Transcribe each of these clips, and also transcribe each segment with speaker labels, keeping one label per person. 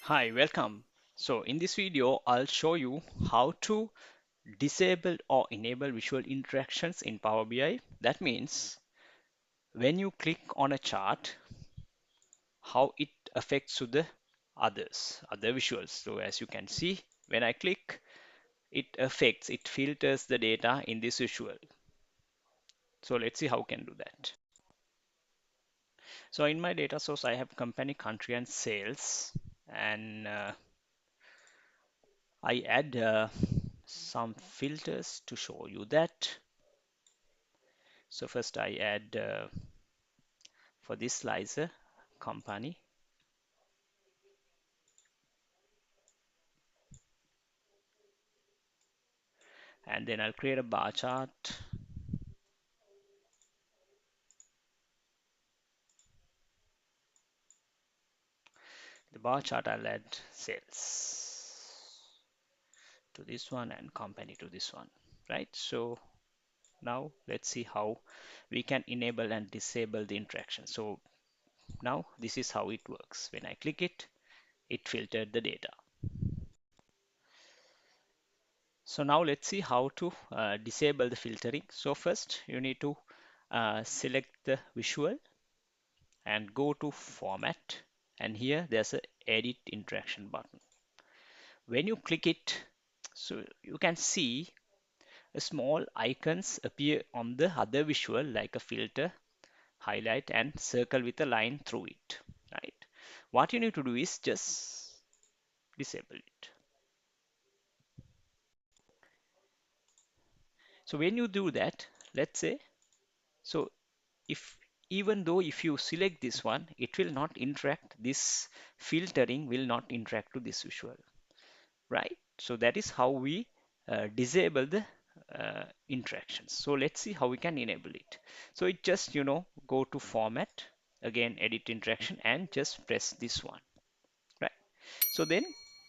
Speaker 1: Hi, welcome. So in this video, I'll show you how to disable or enable visual interactions in Power BI. That means when you click on a chart, how it affects to the other visuals. So as you can see, when I click, it filters the data in this visual. So let's see how we can do that. So in my data source, I have company, country, and sales, and I add some filters to show you that. So first I add for this slicer company, and then I'll create a bar chart. The bar chart I'll add sales to this one and company to this one, right? So now let's see how we can enable and disable the interaction. So now this is how it works. When I click it, it filtered the data. So now let's see how to disable the filtering. So first you need to select the visual and go to format, and here there's a edit interaction button. When you click it, so you can see a small icons appear on the other visual like a filter, highlight, and circle with a line through it, right? What you need to do is just disable it. So when you do that, let's say, so if even though if you select this one, it will not interact, this filtering will not interact to this visual, right? So that is how we disable the interactions. So let's see how we can enable it. So it just, go to format, again edit interaction, and just press this one, right? So then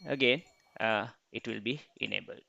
Speaker 1: again it will be enabled.